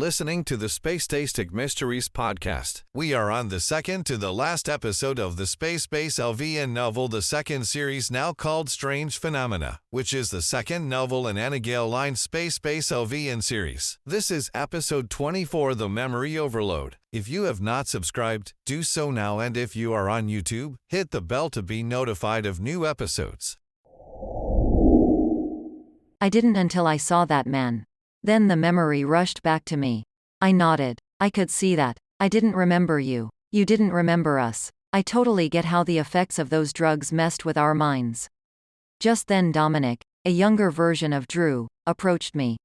listening to the Space Tastic Mysteries podcast. We are on the second to the last episode of the Space Base LVN novel, the second series now called Strange Phenomena, which is the second novel in Anna Gale Line's Space Base LVN series. This is episode 24, The Memory Overload. If you have not subscribed, do so now, and if you are on YouTube, hit the bell to be notified of new episodes. I didn't until I saw that man. Then the memory rushed back to me. I nodded. I could see that. I didn't remember you. You didn't remember us. I totally get how the effects of those drugs messed with our minds. Just then Dominic, a younger version of Drew, approached me.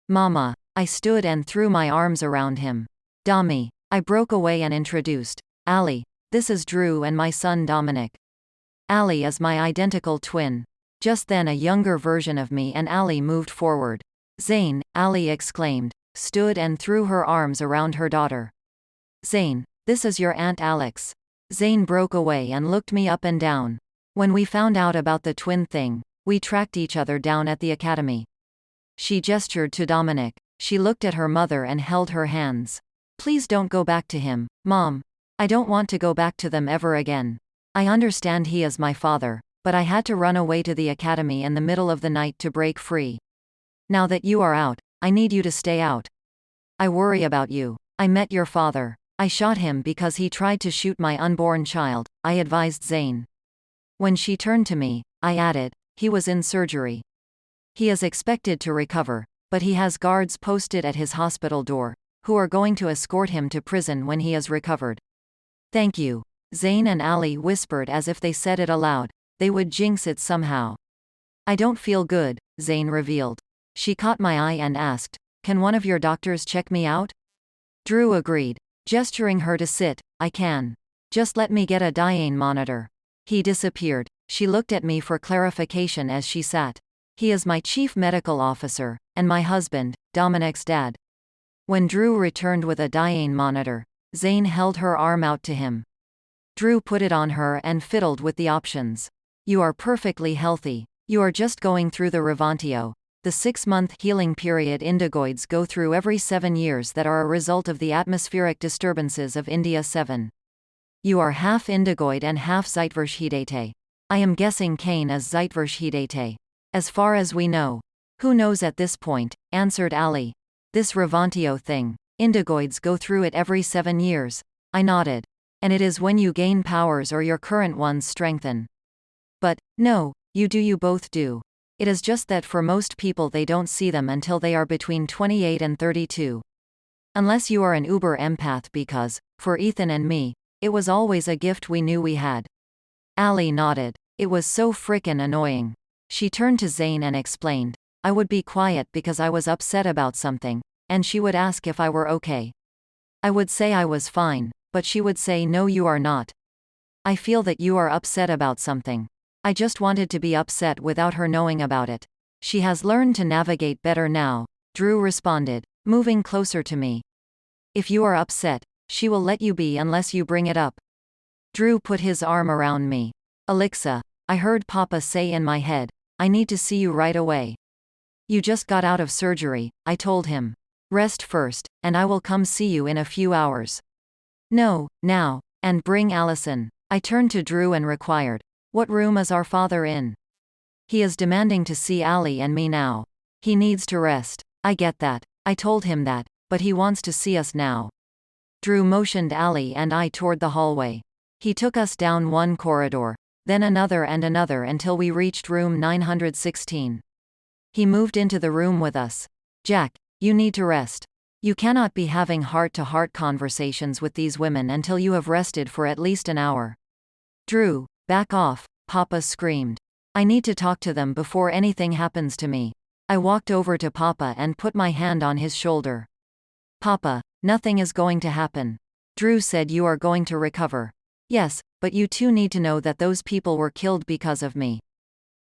Momma. I stood and threw my arms around him. Dommy. I broke away and introduced. Alli. This is Drew and my son Dominic. Alli is my identical twin. Just then a younger version of me and Alli moved forward. Zane, Alli exclaimed, stood and threw her arms around her daughter. Zane, this is your Aunt Alex. Zane broke away and looked me up and down. When we found out about the twin thing, we tracked each other down at the academy. She gestured to Dominic. She looked at her mother and held her hands. Please don't go back to him, Mom. I don't want to go back to them ever again. I understand he is my father, but I had to run away to the academy in the middle of the night to break free. Now that you are out, I need you to stay out. I worry about you. I met your father. I shot him because he tried to shoot my unborn child, I advised Zane. When she turned to me, I added, he was in surgery. He is expected to recover, but he has guards posted at his hospital door, who are going to escort him to prison when he is recovered. Thank you. Zane and Alli whispered as if they said it aloud. They would jinx it somehow. I don't feel good, Zane revealed. She caught my eye and asked, can one of your doctors check me out? Drew agreed, gesturing her to sit. I can. Just let me get a Diane monitor. He disappeared. She looked at me for clarification as she sat. He is my chief medical officer, and my husband, Dominic's dad. When Drew returned with a Diane monitor, Zane held her arm out to him. Drew put it on her and fiddled with the options. You are perfectly healthy. You are just going through the Revantio, the 6-month healing period indigoids go through every 7 years that are a result of the atmospheric disturbances of India 7. You are half indigoid and half Zeitverschhedete. I am guessing Kane is Zeitverschhedete. As far as we know. Who knows at this point, answered Alli. This Revantio thing. Indigoids go through it every 7 years. I nodded. And it is when you gain powers or your current ones strengthen. But, no, you both do. It is just that for most people they don't see them until they are between 28 and 32. Unless you are an uber empath because, for Ethan and me, it was always a gift we knew we had. Alli nodded. It was so frickin' annoying. She turned to Zane and explained. I would be quiet because I was upset about something, and she would ask if I were okay. I would say I was fine, but she would say no, you are not. I feel that you are upset about something. I just wanted to be upset without her knowing about it. She has learned to navigate better now, Drew responded, moving closer to me. If you are upset, she will let you be unless you bring it up. Drew put his arm around me. Alexa, I heard Papa say in my head, I need to see you right away. You just got out of surgery, I told him. Rest first, and I will come see you in a few hours. No, now, and bring Allison. I turned to Drew and required. What room is our father in? He is demanding to see Alli and me now. He needs to rest. I get that. I told him that, but he wants to see us now. Drew motioned Alli and I toward the hallway. He took us down one corridor, then another and another until we reached room 916. He moved into the room with us. Jack, you need to rest. You cannot be having heart-to-heart conversations with these women until you have rested for at least an hour. Drew, back off, Papa screamed. I need to talk to them before anything happens to me. I walked over to Papa and put my hand on his shoulder. Papa, nothing is going to happen. Drew said you are going to recover. Yes, but you two need to know that those people were killed because of me.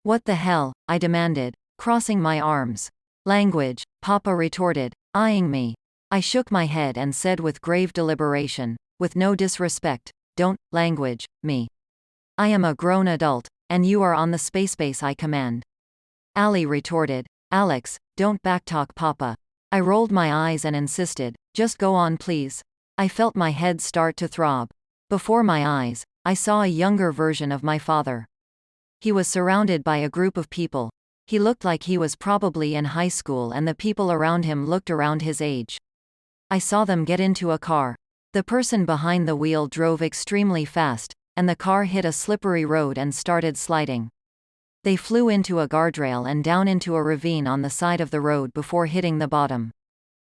What the hell? I demanded, crossing my arms. Language, Papa retorted, eyeing me. I shook my head and said with grave deliberation, with no disrespect, don't language me. I am a grown adult, and you are on the space base I command. Alli retorted, Alex, don't backtalk Papa. I rolled my eyes and insisted, "Just go on please." I felt my head start to throb. Before my eyes, I saw a younger version of my father. He was surrounded by a group of people. He looked like he was probably in high school and the people around him looked around his age. I saw them get into a car. The person behind the wheel drove extremely fast, and the car hit a slippery road and started sliding. They flew into a guardrail and down into a ravine on the side of the road before hitting the bottom.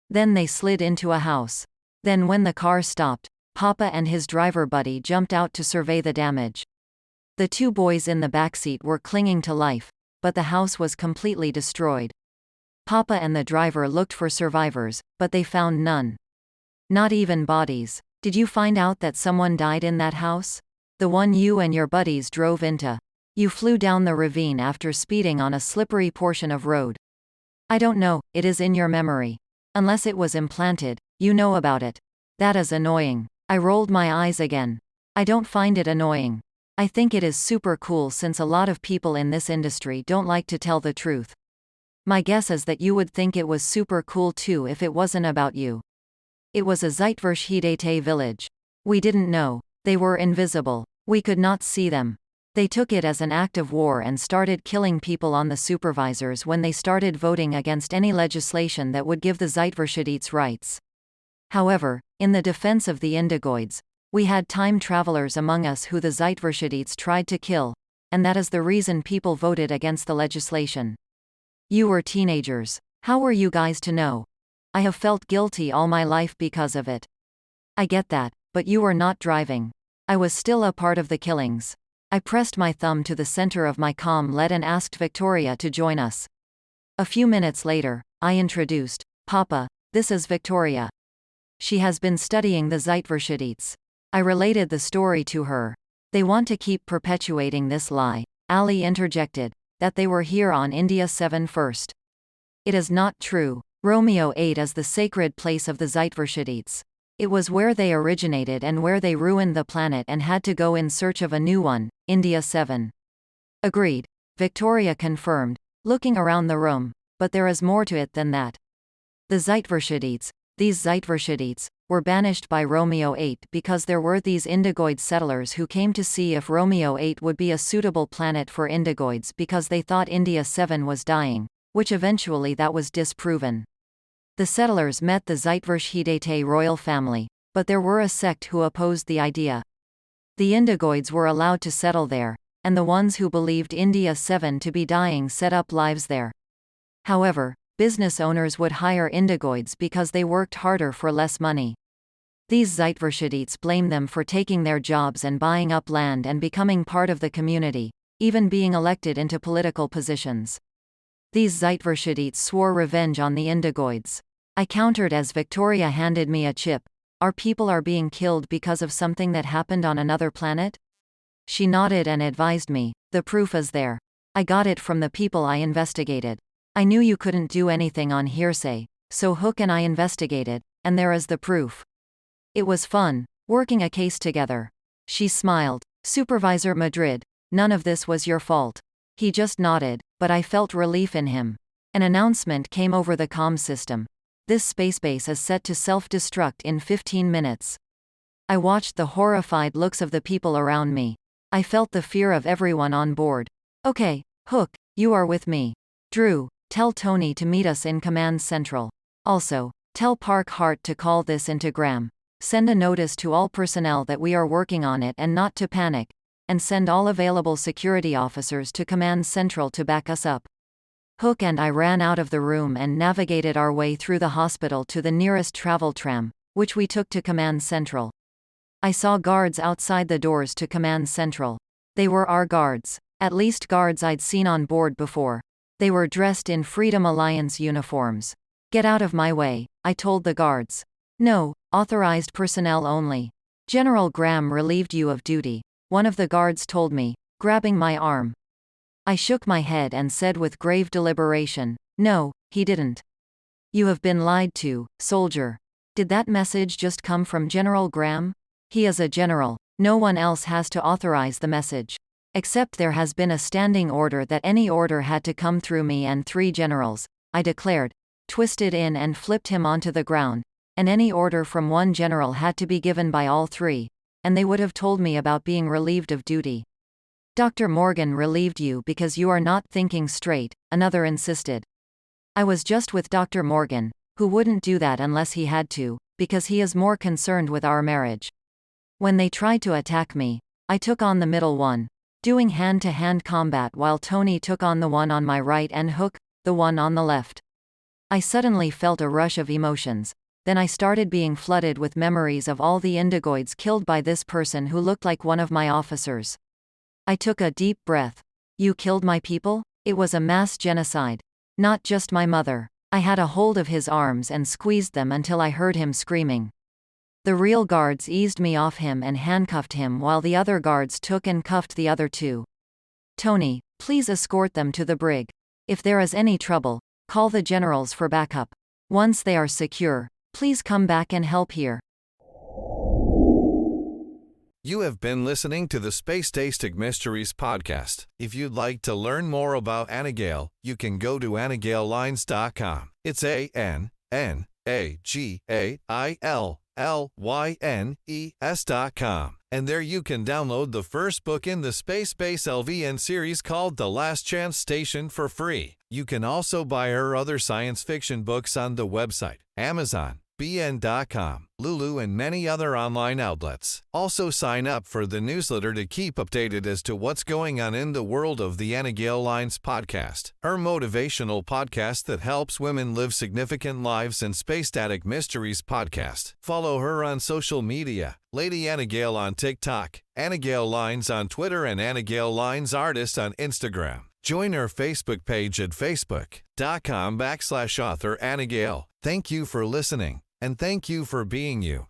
Then they slid into a house. Then when the car stopped, Papa and his driver buddy jumped out to survey the damage. The two boys in the backseat were clinging to life, but the house was completely destroyed. Papa and the driver looked for survivors, but they found none. Not even bodies. Did you find out that someone died in that house? The one you and your buddies drove into. You flew down the ravine after speeding on a slippery portion of road. I don't know, it is in your memory. Unless it was implanted, you know about it. That is annoying. I rolled my eyes again. I don't find it annoying. I think it is super cool since a lot of people in this industry don't like to tell the truth. My guess is that you would think it was super cool too if it wasn't about you. It was a Zeitverschmiedete village. We didn't know. They were invisible. We could not see them. They took it as an act of war and started killing people on the supervisors when they started voting against any legislation that would give the Zeitverschmiedete rights. However, in the defense of the Indigoids, we had time travelers among us who the Zeitverschmiedete tried to kill, and that is the reason people voted against the legislation. You were teenagers. How were you guys to know? I have felt guilty all my life because of it. I get that, but you were not driving. I was still a part of the killings. I pressed my thumb to the center of my comm LED and asked Victoria to join us. A few minutes later, I introduced, "Papa, this is Victoria. She has been studying the Zeitverschmiedete." I related the story to her. "They want to keep perpetuating this lie," Alli interjected, "that they were here on India 7 first. It is not true. Romeo 8 is the sacred place of the Zeitverschmiedete. It was where they originated and where they ruined the planet and had to go in search of a new one, India 7. Agreed, Victoria confirmed, looking around the room, but there is more to it than that. The Zeitverschmiedete, these Zeitverschmiedete, were banished by Romeo 8 because there were these Indigoid settlers who came to see if Romeo 8 would be a suitable planet for Indigoids because they thought India 7 was dying, which eventually that was disproven. The settlers met the Zeitverschmiedete royal family, but there were a sect who opposed the idea. The Indigoids were allowed to settle there, and the ones who believed India 7 to be dying set up lives there. However, business owners would hire Indigoids because they worked harder for less money. These Zeitverschmiedete blame them for taking their jobs and buying up land and becoming part of the community, even being elected into political positions. These Zeitverschmiedete swore revenge on the Indigoids. I countered as Victoria handed me a chip. Our people are being killed because of something that happened on another planet? She nodded and advised me, "The proof is there. I got it from the people I investigated. I knew you couldn't do anything on hearsay, so Hook and I investigated, and there is the proof." It was fun, working a case together. She smiled. "Supervisor Madrid, none of this was your fault." He just nodded, but I felt relief in him. An announcement came over the comm system. This space base is set to self-destruct in 15 minutes. I watched the horrified looks of the people around me. I felt the fear of everyone on board. "Okay, Hook, you are with me. Drew, tell Tony to meet us in Command Central. Also, tell Park Hart to call this into Gram. Send a notice to all personnel that we are working on it and not to panic. And send all available security officers to Command Central to back us up." Hook and I ran out of the room and navigated our way through the hospital to the nearest travel tram, which we took to Command Central. I saw guards outside the doors to Command Central. They were our guards. At least guards I'd seen on board before. They were dressed in Freedom Alliance uniforms. "Get out of my way," I told the guards. "No, authorized personnel only. General Graham relieved you of duty," one of the guards told me, grabbing my arm. I shook my head and said with grave deliberation, "No, he didn't." "You have been lied to, soldier. Did that message just come from General Graham? He is a general. No one else has to authorize the message. Except there has been a standing order that any order had to come through me and 3 generals," I declared, twisted in and flipped him onto the ground, and any order from one general had to be given by all three, and they would have told me about being relieved of duty. Dr. Morgan relieved you because you are not thinking straight, another insisted. I was just with Dr. Morgan, who wouldn't do that unless he had to, because he is more concerned with our marriage. When they tried to attack me, I took on the middle one, doing hand-to-hand combat while Tony took on the one on my right and Hook, the one on the left. I suddenly felt a rush of emotions. Then I started being flooded with memories of all the indigoids killed by this person who looked like one of my officers. I took a deep breath. You killed my people? It was a mass genocide. Not just my mother. I had a hold of his arms and squeezed them until I heard him screaming. The real guards eased me off him and handcuffed him while the other guards took and cuffed the other two. Tony, please escort them to the brig. If there is any trouble, call the generals for backup. Once they are secure, please come back and help here. You have been listening to the Space Tastic Mysteries podcast. If you'd like to learn more about Anna Gale, you can go to AnnaGaleLines.com. It's ANNAGAILLYNES.com. And there you can download the first book in the Space Base LVN series called The Last Chance Station for free. You can also buy her other science fiction books on the website, Amazon, BN.com, Lulu, and many other online outlets. Also sign up for the newsletter to keep updated as to what's going on in the world of the Anna Gale Lines podcast, her motivational podcast that helps women live significant lives, and Space Static Mysteries podcast. Follow her on social media, Lady Anna Gale on TikTok, Anna Gale Lines on Twitter, and Anna Gale Lines Artist on Instagram. Join our Facebook page at facebook.com/author Anna Gale. Thank you for listening, and thank you for being you.